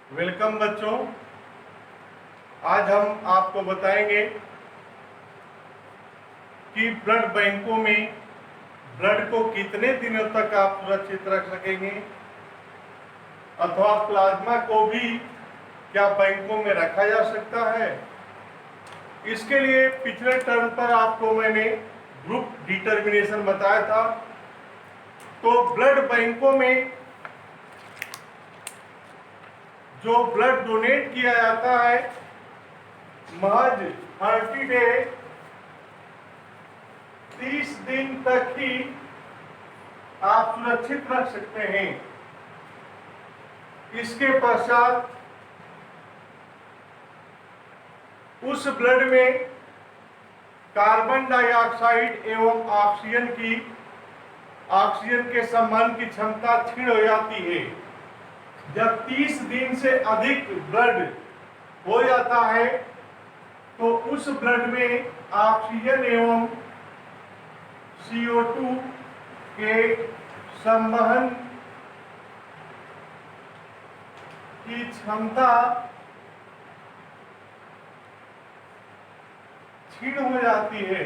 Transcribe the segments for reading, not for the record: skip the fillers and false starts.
Welcome बच्चों। आज हम आपको बताएंगे कि ब्लड बैंकों में ब्लड को कितने दिनों तक आप सुरक्षित रख सकेंगे अथवा प्लाज्मा को भी क्या बैंकों में रखा जा सकता है। इसके लिए पिछले टर्म पर आपको मैंने ग्रुप डिटर्मिनेशन बताया था। तो ब्लड बैंकों में जो ब्लड डोनेट किया जाता है महज 30 डे 30 दिन तक ही आप सुरक्षित रख सकते हैं। इसके पश्चात उस ब्लड में कार्बन डाइऑक्साइड एवं ऑक्सीजन के संवहन की क्षमता क्षीण हो जाती है। जब 30 दिन से अधिक ब्लड हो जाता है तो उस ब्लड में ऑक्सीजन एवं CO2 के संवहन की क्षमता क्षीण हो जाती है।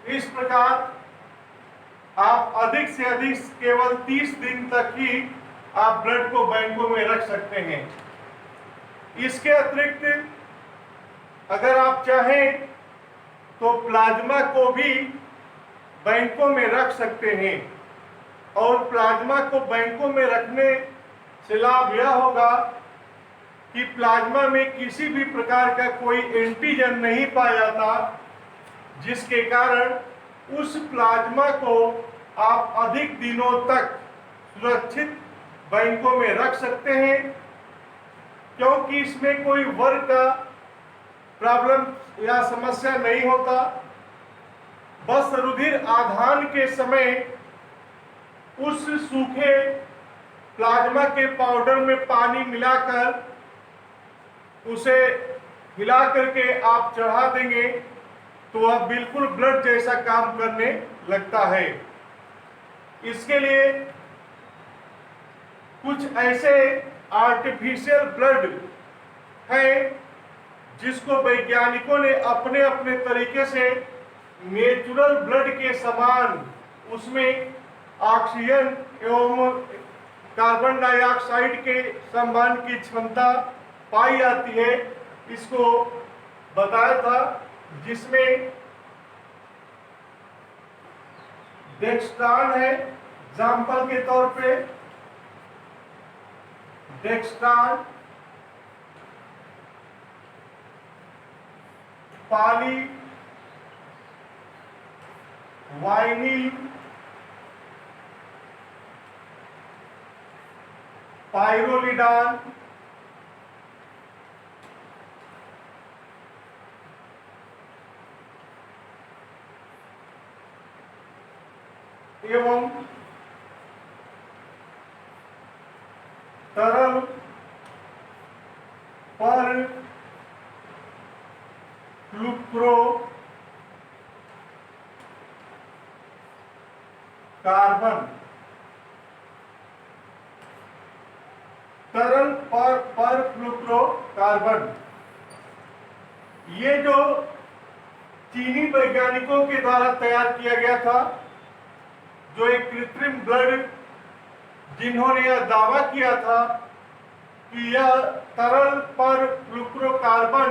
इस प्रकार आप अधिक से अधिक केवल 30 दिन तक ही आप ब्लड को बैंकों में रख सकते हैं। इसके अतिरिक्त अगर आप चाहें तो प्लाज्मा को भी बैंकों में रख सकते हैं और प्लाज्मा को बैंकों में रखने से लाभ यह होगा कि प्लाज्मा में किसी भी प्रकार का कोई एंटीजन नहीं पाया जाता, जिसके कारण उस प्लाज्मा को आप अधिक दिनों तक सुरक्षित बैंकों में रख सकते हैं, क्योंकि इसमें कोई वर्क का प्रॉब्लम या समस्या नहीं होता। बस रुधिर आधान के समय उस सूखे प्लाज्मा के पाउडर में पानी मिलाकर उसे हिला करके आप चढ़ा देंगे तो वह बिल्कुल ब्लड जैसा काम करने लगता है। इसके लिए कुछ ऐसे आर्टिफिशियल ब्लड है जिसको वैज्ञानिकों ने अपने अपने तरीके से नेचुरल ब्लड के समान उसमें ऑक्सीजन एवं कार्बन डाइऑक्साइड के संवहन की क्षमता पाई जाती है, इसको बताया था, जिसमें डेक्स्ट्रान है। एग्जाम्पल के तौर पे डेक्स्ट्रान, पॉली वाइनिल, पाइरोलिडान, एवं तरल पर फ्लुक्रो कार्बन, तरल पर फ्लुक्रो कार्बन, ये जो चीनी वैज्ञानिकों के द्वारा तैयार किया गया था, जो एक कृत्रिम ब्लड, जिन्होंने यह दावा किया था कि यह तरल पर फ्लुक्रोकार्बन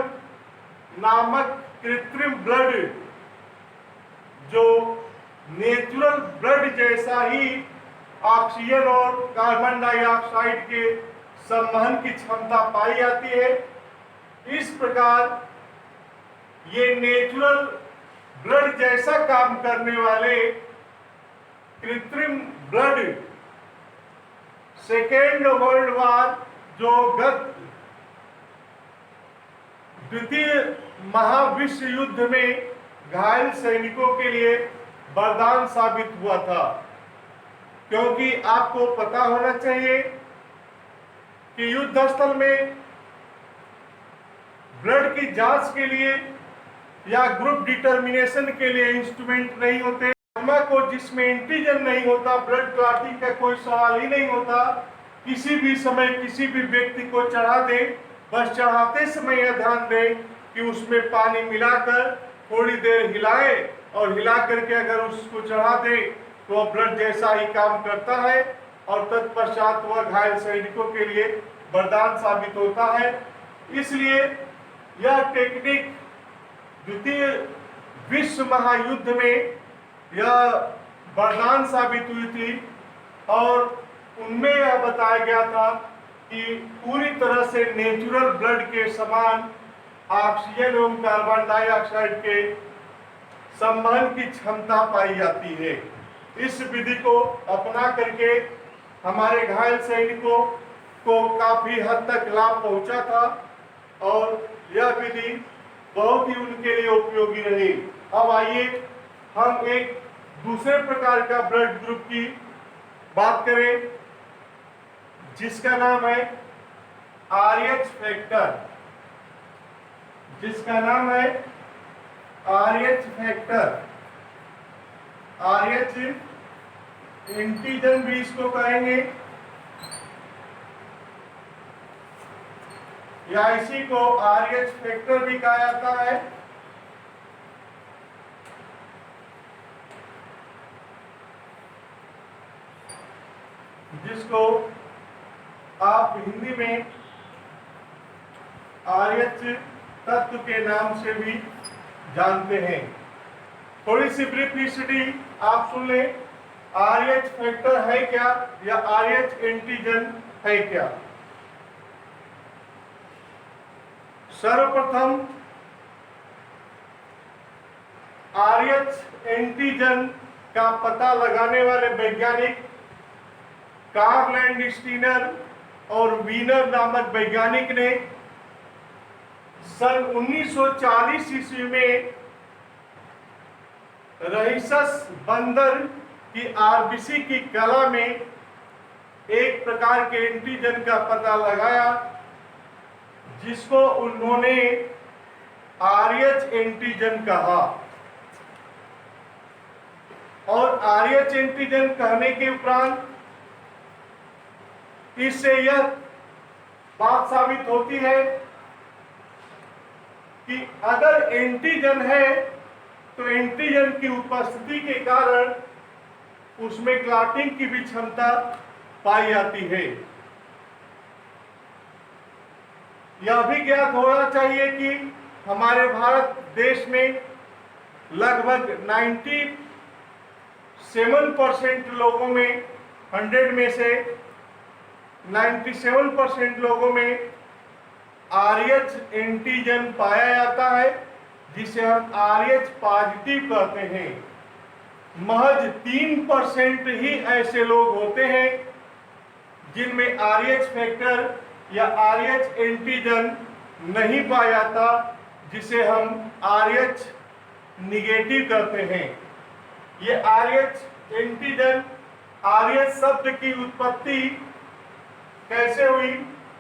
नामक कृत्रिम ब्लड जो नेचुरल ब्लड जैसा ही ऑक्सीजन और कार्बन डाइऑक्साइड के संवहन की क्षमता पाई जाती है, इस प्रकार ये नेचुरल ब्लड जैसा काम करने वाले कृत्रिम ब्लड सेकेंड वर्ल्ड वार, जो द्वितीय महाविश्व युद्ध में घायल सैनिकों के लिए वरदान साबित हुआ था। क्योंकि आपको पता होना चाहिए कि युद्ध स्थल में ब्लड की जांच के लिए या ग्रुप डिटर्मिनेशन के लिए इंस्ट्रूमेंट नहीं होते। प्लाज्मा को जिसमें एंटीजन नहीं होता, ब्लड क्लॉटिंग का कोई सवाल ही नहीं होता, किसी भी समय किसी भी व्यक्ति को चढ़ा दे, बस चढ़ाते समय यह ध्यान दे कि उसमें पानी मिलाकर थोड़ी देर हिलाए और हिला करके अगर उसको चढ़ा दे तो वह ब्लड जैसा ही काम करता है और तत्पश्चात वह घायल सैनिकों के लिए वरदान साबित होता है। इसलिए यह टेक्निक द्वितीय विश्व महायुद्ध में यह वरदान साबित हुई थी और उनमें यह बताया गया था कि पूरी तरह से नेचुरल ब्लड के समान ऑक्सीजन एवं कार्बन डाइऑक्साइड के संवहन की क्षमता पाई जाती है। इस विधि को अपना करके हमारे घायल सैनिकों को काफी हद तक लाभ पहुंचा था और यह विधि बहुत ही उनके लिए उपयोगी रही। अब आइए हम एक दूसरे प्रकार का ब्लड ग्रुप की बात करें जिसका नाम है RH फैक्टर, जिसका नाम है RH फैक्टर। RH एंटीजन भी इसको कहेंगे या इसी को RH फैक्टर भी कहा जाता है। जिसको आप हिंदी में RH तत्व के नाम से भी जानते हैं। थोड़ी सी ब्रीफ हिस्ट्री आप सुन लें। RH फैक्टर है क्या या RH एंटीजन है क्या? सर्वप्रथम RH एंटीजन का पता लगाने वाले वैज्ञानिक कार्ल लैंडस्टीनर और वीनर नामक वैज्ञानिक ने सन 1940 ईस्वी में रहीसस बंदर की आरबीसी की कला में एक प्रकार के एंटीजन का पता लगाया जिसको उन्होंने RH एंटीजन कहा। और RH एंटीजन कहने के उपरांत इससे यह बात साबित होती है कि अगर एंटीजन है तो एंटीजन की उपस्थिति के कारण उसमें क्लॉटिंग की भी क्षमता पाई जाती है। यह भी ज्ञात होना चाहिए कि हमारे भारत देश में लगभग 97% लोगों में 100 में से 97% लोगों में RH एंटीजन पाया जाता है जिसे हम RH पॉजिटिव कहते हैं। महज 3% ही ऐसे लोग होते हैं जिनमें RH फैक्टर या RH एंटीजन नहीं पाया जाता जिसे हम RH निगेटिव कहते हैं। ये RH एंटीजन, RH शब्द की उत्पत्ति कैसे हुई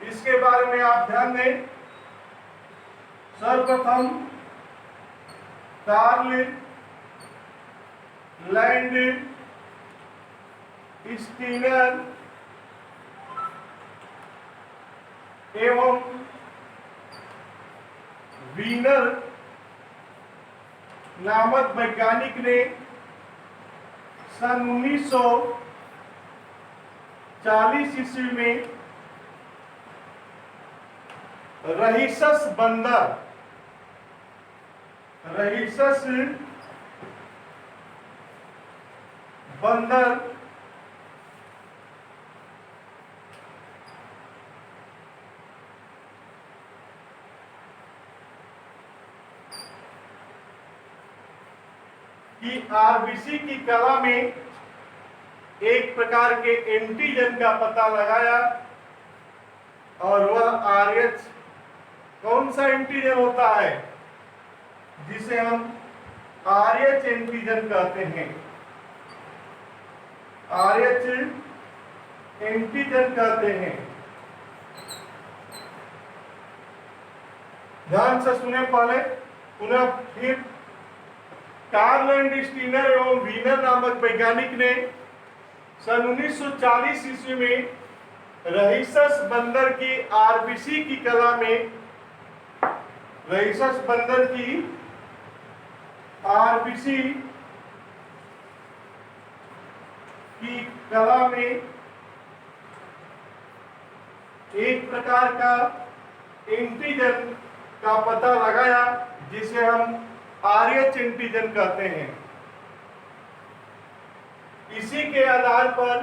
इसके बारे में आप ध्यान दें। सर्वप्रथम कार्ल लैंडस्टीनर एवं वीनर नामक वैज्ञानिक ने सन 1940 ईस्वी में रहीसस बंदर की आरबीसी की कला में एक प्रकार के एंटीजन का पता लगाया और वह RH कौन सा एंटीजन होता है जिसे हम RH एंटीजन कहते हैं। RH एंटीजन कहते हैं। ध्यान से सुने पहले पुनः फिर कार्ल एंड स्टीनर एवं वीनर नामक वैज्ञानिक ने सन 1940 ईस्वी में रहीसस बंदर की आरबीसी की कला में, रहीसस बंदर की आरबीसी की कला में एक प्रकार का एंटीजन का पता लगाया जिसे हम RH एंटीजन कहते हैं। इसी के आधार पर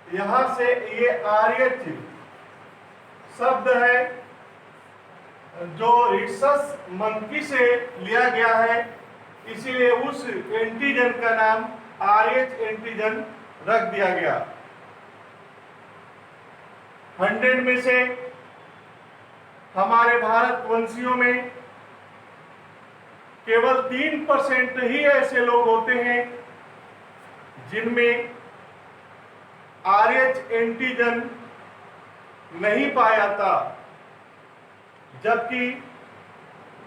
यहां से ये RH शब्द है जो रिसस मंकी से लिया गया है, इसीलिए उस एंटीजन का नाम RH एंटीजन रख दिया गया। 100 में से हमारे भारतवंशियों में केवल 3% ही ऐसे लोग होते हैं जिनमें RH एंटीजन नहीं पाया जाता, जबकि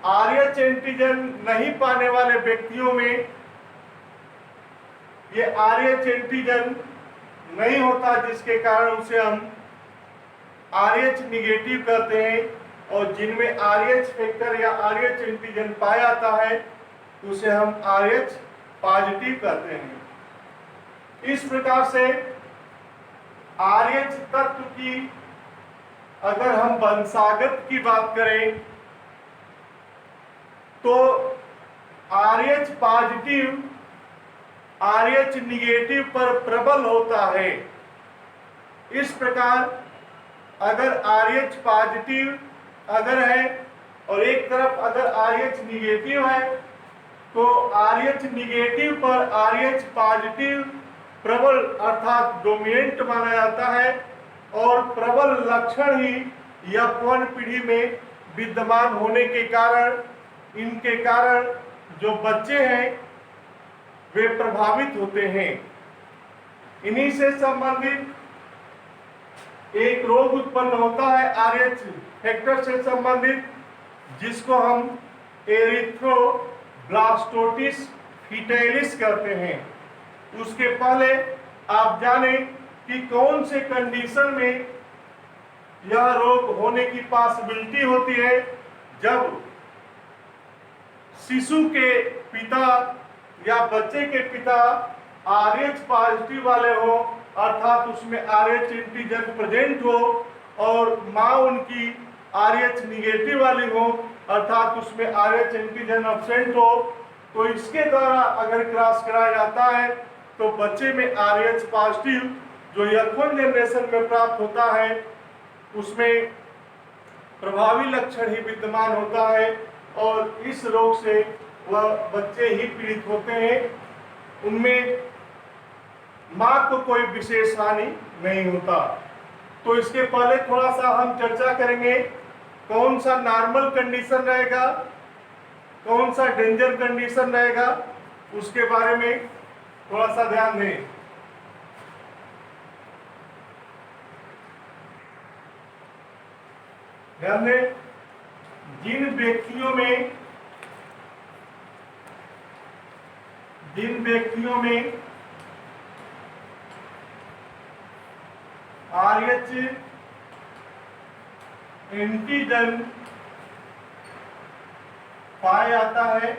RH एंटीजन नहीं पाने वाले व्यक्तियों में ये RH एंटीजन नहीं होता, जिसके कारण उसे हम RH निगेटिव कहते हैं, और जिनमें RH फैक्टर या RH एंटीजन पाया जाता है उसे हम RH पॉजिटिव कहते हैं। इस प्रकार से RH तत्व की अगर हम वंशागत की बात करें तो RH पॉजिटिव RH निगेटिव पर प्रबल होता है। इस प्रकार अगर RH पॉजिटिव अगर है और एक तरफ अगर RH निगेटिव है तो RH निगेटिव पर RH पॉजिटिव प्रबल अर्थात डोमिनेंट माना जाता है, और प्रबल लक्षण ही यौवन पीढ़ी में विद्यमान होने के कारण इनके कारण जो बच्चे हैं वे प्रभावित होते हैं। इन्हीं से संबंधित एक रोग उत्पन्न होता है RH फैक्टर से संबंधित, जिसको हम एरिथ्रोब्लास्टोसिस फीटाइलिस कहते हैं। उसके पहले आप जानें कि कौन से कंडीशन में यह रोग होने की पॉसिबिलिटी होती है। जब शिशु के पिता या बच्चे के पिता RH पॉजिटिव वाले हो, अर्थात उसमें RH एंटीजन प्रेजेंट हो, और माँ उनकी RH निगेटिव वाली हो, अर्थात उसमें RH एंटीजन एब्सेंट हो, तो इसके द्वारा अगर क्रॉस कराया जाता है तो बच्चे में RH पॉजिटिव जो यौवन जनरेशन में प्राप्त होता है उसमें प्रभावी लक्षण ही विद्यमान होता है, और इस रोग से वह बच्चे ही पीड़ित होते हैं। उनमें माँ को कोई विशेष हानि नहीं होता। तो इसके पहले थोड़ा सा हम चर्चा करेंगे कौन सा नॉर्मल कंडीशन रहेगा, कौन सा डेंजर कंडीशन रहेगा, उसके बारे में थोड़ा सा ध्यान दें। ध्यान दें, जिन व्यक्तियों में RH एंटीजन पाया जाता है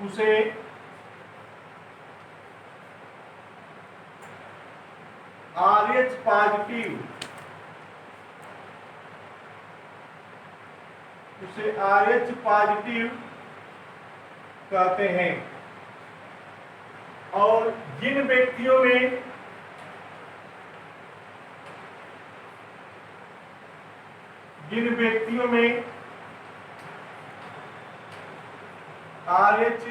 उसे RH पॉजिटिव कहते हैं, और जिन व्यक्तियों में RH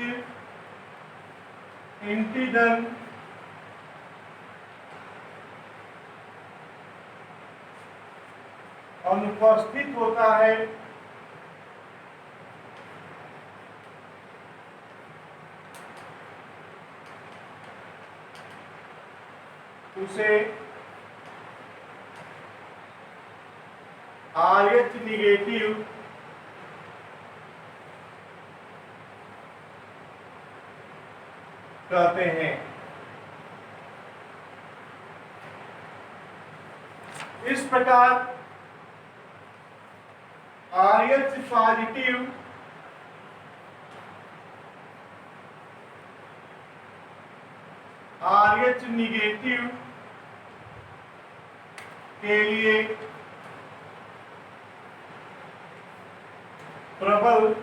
एंटीजन अनुपस्थित होता है उसे RH निगेटिव कहते हैं। इस प्रकार RH पॉजिटिव RH निगेटिव के लिए प्रबल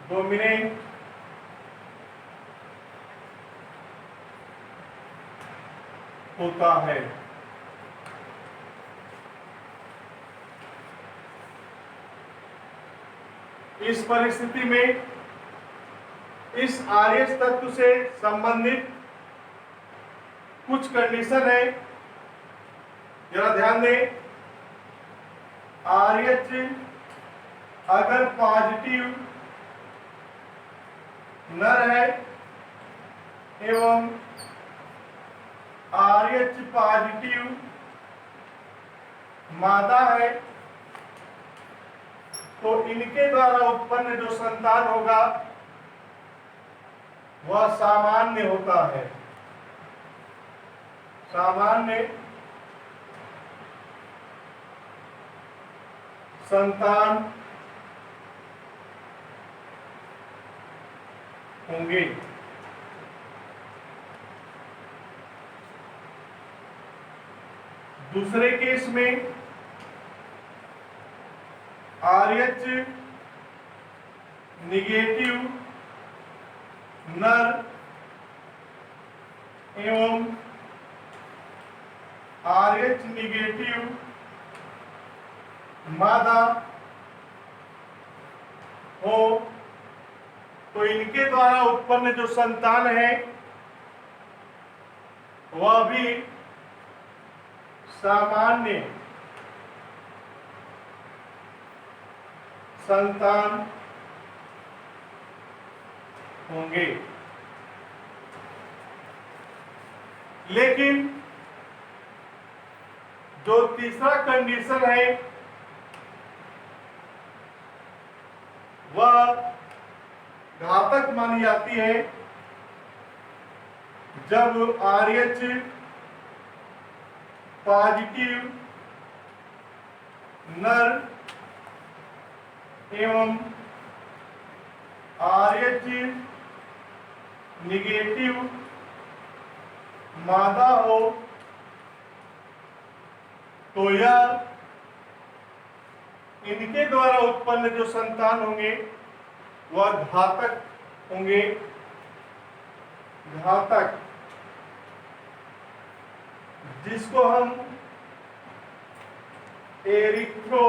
डोमिनेंट होता है। इस परिस्थिति में इस RH तत्व से संबंधित कुछ कंडीशन है, जरा ध्यान दें। RH अगर पॉजिटिव नर है एवं RH पॉजिटिव मादा है, तो इनके द्वारा उत्पन्न जो संतान होगा वह सामान्य होता है। सामान्य संतान होंगे। दूसरे केस में RH निगेटिव नर एवं RH निगेटिव मादा हो, तो इनके द्वारा उत्पन्न जो संतान है वह भी सामान्य संतान होंगे। लेकिन जो तीसरा कंडीशन है वह घातक मानी जाती है। जब RH पॉजिटिव नर एवं RH निगेटिव मादा हो, तो यह इनके द्वारा उत्पन्न जो संतान होंगे वह घातक होंगे। घातक, जिसको हम एरिथ्रो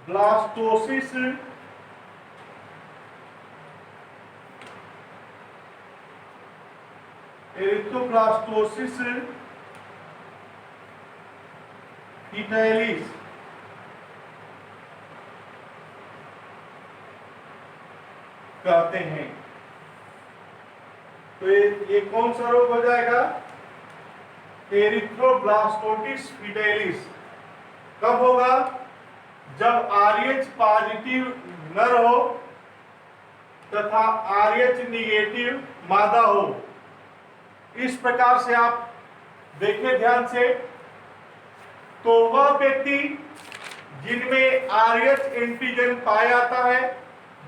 ब्लास्टोसिस एरिथ्रोब्लास्टोसिस फीटाइलिस कहते हैं। तो ये कौन सा रोग हो जाएगा? एरिथ्रोब्लास्टोसिस फीटाइलिस। कब होगा? जब RH पॉजिटिव नर हो तथा RH निगेटिव मादा हो। इस प्रकार से आप देखें ध्यान से, तो वह व्यक्ति जिनमें RH एंटीजन पाया जाता है,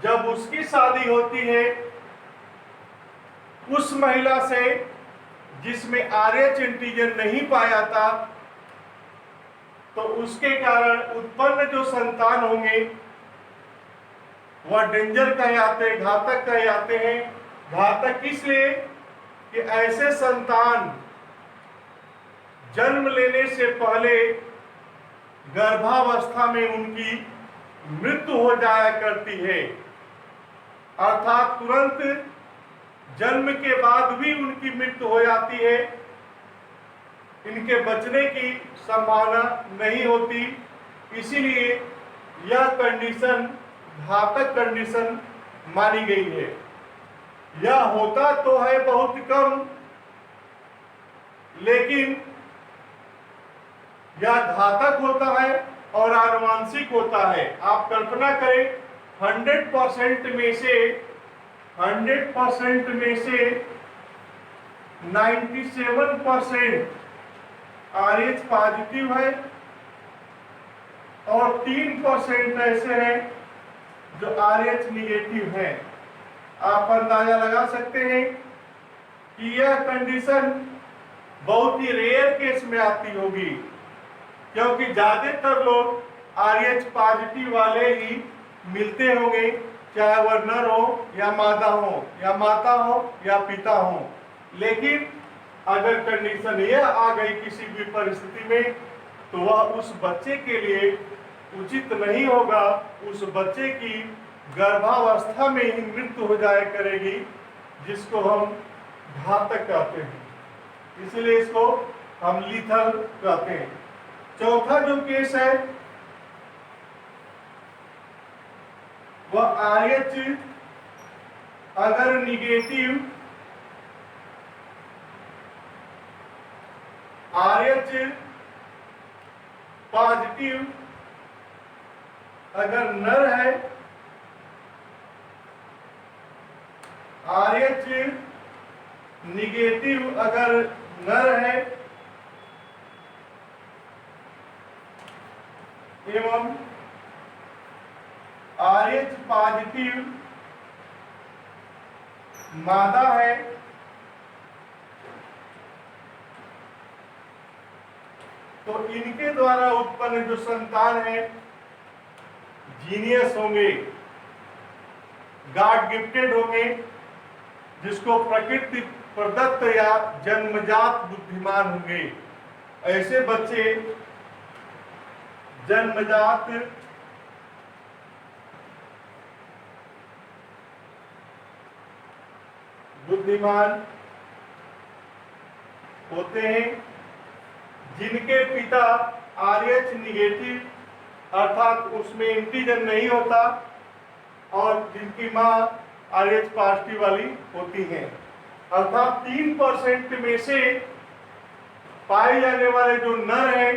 जब उसकी शादी होती है उस महिला से जिसमें RH एंटीजन नहीं पाया जाता, तो उसके कारण उत्पन्न जो संतान होंगे वह डेंजर कहे जाते हैं, घातक कहे जाते हैं। घातक इसलिए कि ऐसे संतान जन्म लेने से पहले गर्भावस्था में उनकी मृत्यु हो जाया करती है, अर्थात तुरंत जन्म के बाद भी उनकी मृत्यु हो जाती है। इनके बचने की संभावना नहीं होती। इसीलिए यह कंडीशन घातक कंडीशन मानी गई है। यह होता तो है बहुत कम, लेकिन यह घातक होता है और आनुवांशिक होता है। आप कल्पना करें 100% में से 97% RH पॉजिटिव है और 3% ऐसे हैं जो RH निगेटिव है। आप अंदाजा लगा सकते हैं कि यह कंडीशन बहुत ही रेयर केस में आती होगी, क्योंकि ज्यादातर लोग RH पॉजिटिव वाले ही मिलते होंगे, चाहे वह नर हो या मादा हो या माता हो या पिता हो। लेकिन अगर कंडीशन यह आ गई किसी भी परिस्थिति में, तो वह उस बच्चे के लिए उचित नहीं होगा। उस बच्चे की गर्भावस्था में ही मृत्यु हो जाया करेगी, जिसको हम घातक कहते हैं। इसलिए इसको हम लीथल कहते हैं। चौथा जो केस है वह RH अगर निगेटिव, RH पॉजिटिव अगर नर है, RH निगेटिव अगर नर है एवं RH पॉजिटिव मादा है, तो इनके द्वारा उत्पन्न जो संतान है जीनियस होंगे, गॉड गिफ्टेड होंगे, जिसको प्रकृति प्रदत्त या जन्मजात बुद्धिमान होंगे। ऐसे बच्चे जन्मजात बुद्धिमान होते हैं, जिनके पिता RH निगेटिव अर्थात उसमें एंटीजन नहीं होता और जिनकी मां RH पॉजिटिव वाली होती हैं। अर्थात 3% में से पाए जाने वाले जो नर हैं,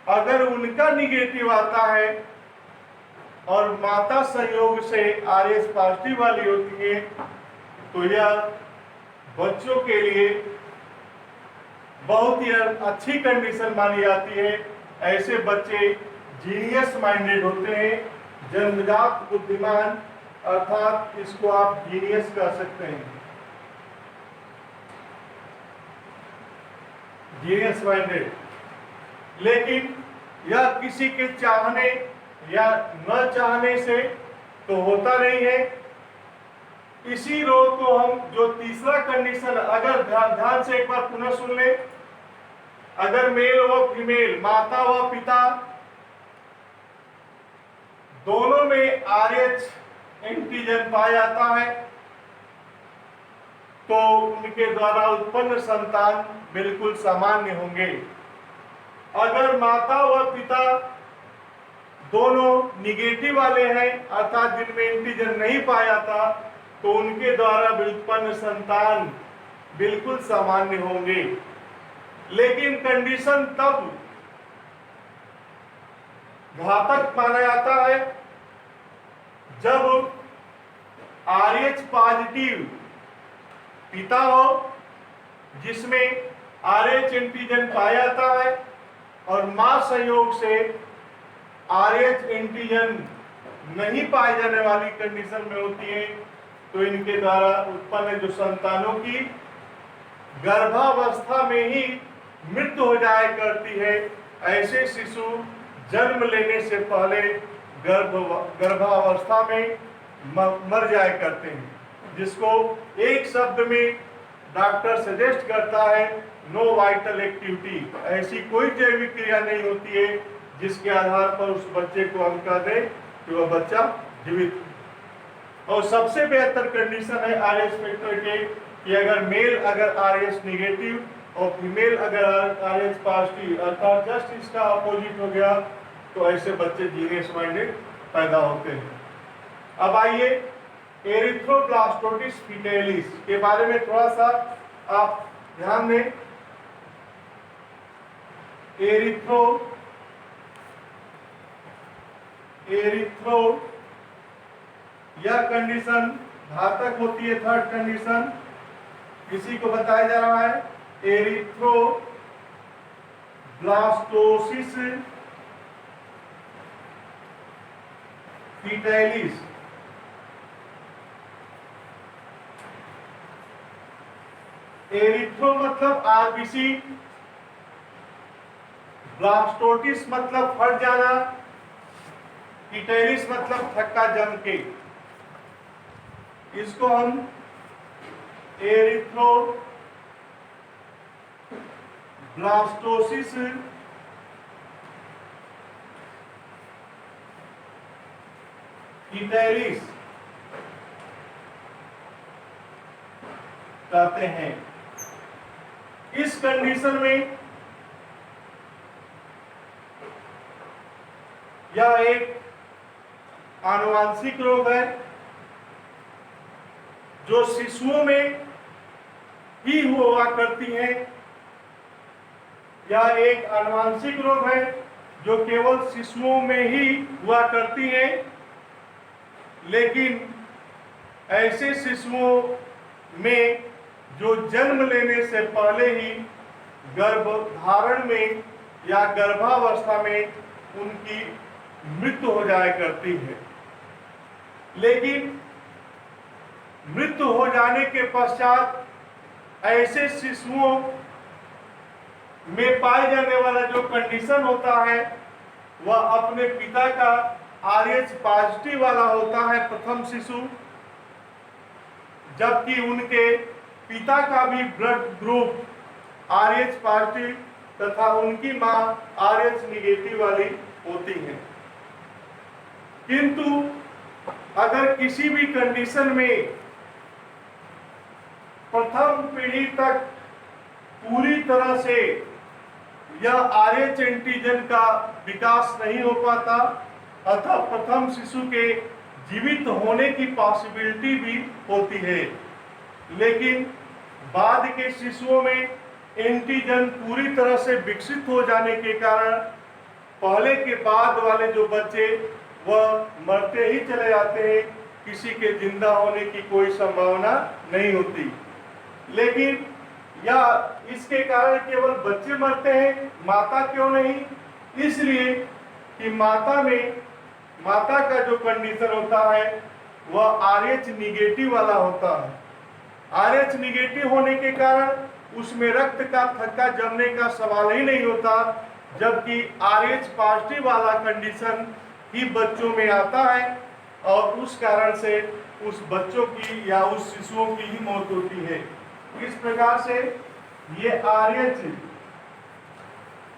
अगर उनका निगेटिव आता है और माता संयोग से RH पॉजिटिव वाली होती है, तो यह बच्चों के लिए बहुत ही अच्छी कंडीशन मानी जाती है। ऐसे बच्चे जीनियस माइंडेड होते हैं, जन्मजात बुद्धिमान, अर्थात इसको आप जीनियस कह सकते हैं, जीनियस माइंडेड। लेकिन यह किसी के चाहने या न चाहने से तो होता नहीं है। इसी रोग को हम जो तीसरा कंडीशन, अगर ध्यान से एक बार पुनः सुन ले, अगर मेल व फीमेल, माता व पिता दोनों में RH एंटीजन पाया जाता है, तो उनके द्वारा उत्पन्न संतान बिल्कुल सामान्य होंगे। अगर माता व पिता दोनों निगेटिव वाले हैं, अर्थात जिनमें एंटीजन नहीं पाया जाता, तो उनके द्वारा उत्पन्न संतान बिल्कुल सामान्य होंगे। लेकिन कंडीशन तब घातक माना जाता है जब RH पॉजिटिव पिता हो, जिसमें RH एंटीजन पाया जाता है, और मां संयोग से RH एंटीजन नहीं पाए जाने वाली कंडीशन में होती है, तो इनके द्वारा उत्पन्न जो संतानों की गर्भावस्था में ही मृत्यु हो जाया करती है। ऐसे शिशु जन्म लेने से पहले गर्भावस्था में मर जाया करते हैं, जिसको एक शब्द में डॉक्टर सजेस्ट करता है, नो वाइटल एक्टिविटी। ऐसी कोई जैविक क्रिया नहीं होती है जिसके आधार पर उस बच्चे को हम कह दें कि वह बच्चा जीवित। और सबसे बेहतर कंडीशन है RH फैक्टर के कि अगर मेल अगर RH निगेटिव और फीमेल अगर RH पॉजिटिव, अर्थात जस्ट इसका अपोजिट हो गया, तो ऐसे बच्चे जीनियस माइंडेड पैदा होते हैं। अब आइए एरिथ्रोब्लास्टोसिस फीटाइलिस के बारे में थोड़ा सा आप ध्यान दें। एरिथ्रो यह कंडीशन घातक होती है। थर्ड कंडीशन किसी को बताया जा रहा है एरिथ्रोब्लास्टोसिस फीटाइलिस। एरिथ्रो मतलब आरबीसी, ब्लास्टोसिस मतलब फट जाना, फीटाइलिस मतलब थक्का जम के। इसको हम एरिथ्रोब्लास्टोसिस फीटाइलिस कहते हैं। इस कंडीशन में यह एक आनुवांशिक रोग है जो शिशुओं में ही हुआ करती है। यह एक आनुवांशिक रोग है जो केवल शिशुओं में ही हुआ करती है, लेकिन ऐसे शिशुओं में जो जन्म लेने से पहले ही गर्भधारण में या गर्भावस्था में उनकी मृत्यु हो जाया करती है। लेकिन मृत्यु हो जाने के पश्चात ऐसे शिशुओं में पाए जाने वाला जो कंडीशन होता है वह अपने पिता का RH पॉजिटिव वाला होता है प्रथम शिशु, जबकि उनके पिता का भी ब्लड ग्रुप RH पॉजिटिव तथा उनकी मां RH निगेटिव वाली होती है। किंतु अगर किसी भी कंडीशन में प्रथम पीढ़ी तक पूरी तरह से यह RH एंटीजन का विकास नहीं हो पाता, अतः प्रथम शिशु के जीवित होने की पॉसिबिलिटी भी होती है, लेकिन बाद के शिशुओं में एंटीजन पूरी तरह से विकसित हो जाने के कारण पहले के बाद वाले जो बच्चे वह मरते ही चले जाते हैं, किसी के जिंदा होने की कोई संभावना नहीं होती। लेकिन या इसके कारण केवल बच्चे मरते हैं, माता क्यों नहीं? इसलिए कि माता का जो कंडीशन होता है वह RH निगेटिव वाला होता है। RH निगेटिव होने के कारण उसमें रक्त का थक्का जमने का सवाल ही नहीं होता, जबकि RH पॉजिटिव वाला कंडीशन ही बच्चों में आता है और उस कारण से उस बच्चों की या उस शिशुओं की ही मौत होती है। इस प्रकार से ये RH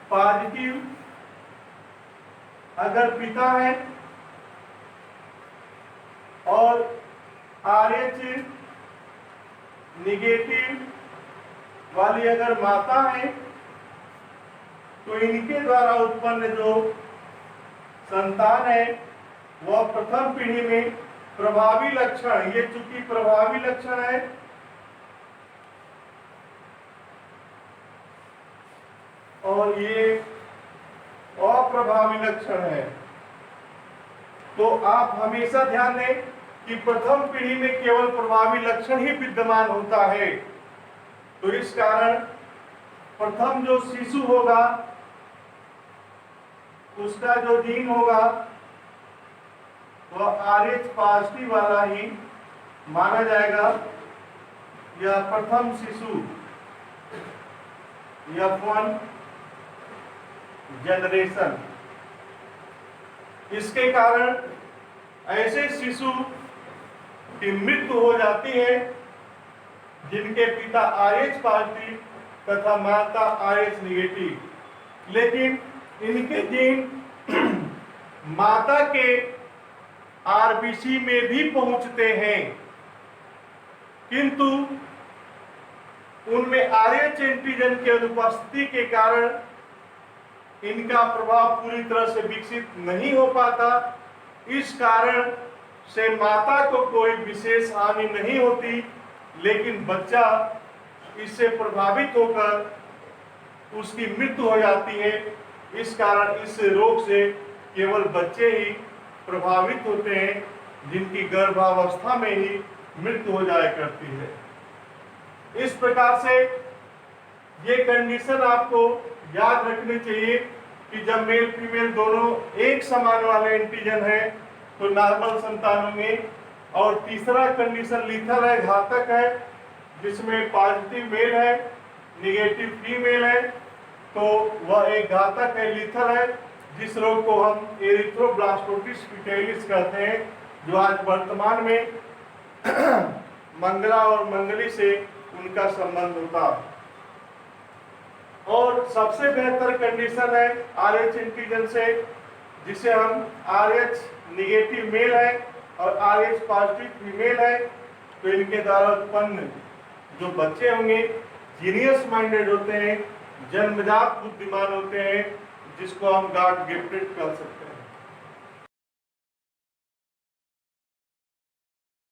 पॉजिटिव अगर पिता है और RH निगेटिव वाली अगर माता है तो इनके द्वारा उत्पन्न जो संतान है वह प्रथम पीढ़ी में प्रभावी लक्षण, ये चूंकि प्रभावी लक्षण है और ये अप्रभावी लक्षण है, तो आप हमेशा ध्यान दें कि प्रथम पीढ़ी में केवल प्रभावी लक्षण ही विद्यमान होता है। तो इस कारण प्रथम जो शिशु होगा उसका जो जीन होगा वह RH पॉजिटिव वाला ही माना जाएगा। यह प्रथम शिशु F1 जनरेशन। इसके कारण ऐसे शिशु की मृत्यु हो जाती है जिनके पिता RH पॉजिटिव तथा माता RH निगेटिव, लेकिन इनके जीन माता के RBC में भी पहुंचते हैं, किंतु उनमें RH एंटीजन के अनुपस्थिति के कारण इनका प्रभाव पूरी तरह से विकसित नहीं हो पाता। इस कारण से माता को कोई विशेष हानि नहीं होती, लेकिन बच्चा इससे प्रभावित होकर उसकी मृत्यु हो जाती है। इस कारण इस रोग से केवल बच्चे ही प्रभावित होते हैं, जिनकी गर्भावस्था में ही मृत्यु हो जाया करती है। इस प्रकार से ये कंडीशन आपको याद रखनी चाहिए कि जब मेल फीमेल दोनों एक समान वाले एंटीजन है तो नॉर्मल संतान होंगे। और तीसरा कंडीशन लीथल है, घातक है, जिसमें पॉजिटिव मेल है, निगेटिव फीमेल है, तो वह एक घातक है, लीथल है, जिस रोग को हम एरिथ्रोब्लास्टोसिस फीटाइलिस कहते हैं, जो आज वर्तमान में मंगला और मंगली से उनका संबंध होता है। और सबसे बेहतर कंडीशन है RH एंटीजन से, जिसे हम RH निगेटिव मेल है और RH पॉजिटिव फीमेल है, तो इनके द्वारा उत्पन्न जो बच्चे होंगे जीनियस माइंडेड होते हैं, जन्मजात बुद्धिमान होते हैं, जिसको हम गॉड गिफ्टेड कह सकते हैं।